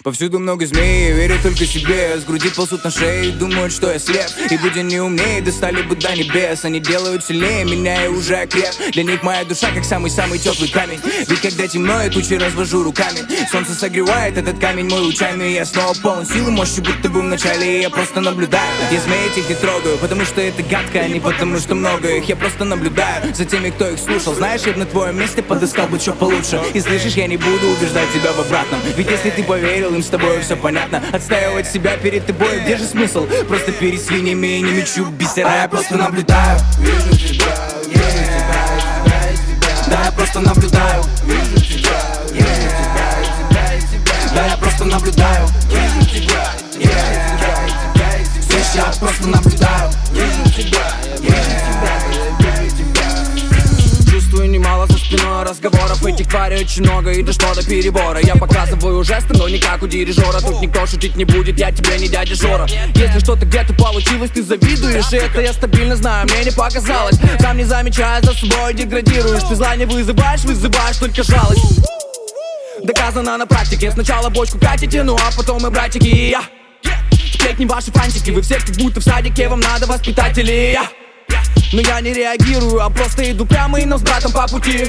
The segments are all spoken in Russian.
Повсюду много змей, верю только себе. С груди ползут на шею, думают, что я слеп. И будь они умнее, достали бы до небес. Они делают сильнее меня и уже окреп. Для них моя душа как самый-самый теплый камень. Ведь когда темно, я тучи развожу руками. Солнце согревает этот камень мой лучами. И я снова полон силы, мощи, будто бы в начале. И я просто наблюдаю. Я змей этих не трогаю, потому что это гадко, а не потому что много их. Я просто наблюдаю за теми, кто их слушал. Знаешь, я бы на твоем месте подыскал бы что получше. И слышишь, я не буду убеждать тебя в обратном. Ведь если ты поверил, им с тобой все понятно. Отстаивать себя перед тобой, где же смысл? Просто перед свиньями и не мечу бисера. Я просто наблюдаю. Вижу тебя, вижу тебя, да, я просто наблюдаю. вижу тебя, вижу тебя, Да, я просто наблюдаю. вижу тебя, Слышь, я просто наблюдаю. вижу тебя, Чувствую немало за спиной разговоров. Этих тварей очень много и дошло до перебора. Я показываю жесты, но не как у дирижера. Тут никто шутить не будет, я тебе не дядя Жора. Если что-то где-то получилось, ты завидуешь. И это я стабильно знаю, мне не показалось. Сам не замечая за собой деградируешь. Ты зла не вызываешь только жалость. Доказано на практике. Сначала бочку катите, ну а потом мы братики и я. Сплетни ваши фантики, вы все как будто в садике. Вам надо воспитатели, я. Но я не реагирую, а просто иду прямо и нам с братом по пути.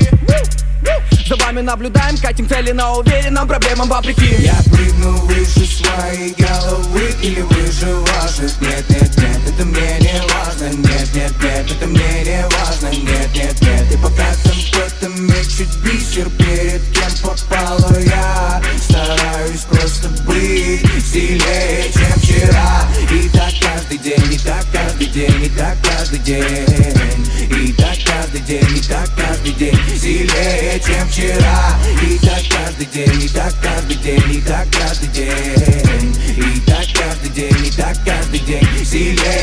За вами наблюдаем, катим цели на уверенном, проблемам вопреки. Я прыгну выше своей головы или выше ваших. Нет, нет, нет, это мне не важно. Нет, нет, нет, это мне не важно. Нет, нет, нет, и пока там кто-то мечет бисер, перед кем попало я стараюсь просто быть сильнее, чем вчера. И так каждый день, и так каждый день, и так каждый день. И так каждый день, и так каждый день сильнее, чем вчера. И так каждый день, и так каждый день, и так каждый день. И так каждый день, и так каждый день сильнее.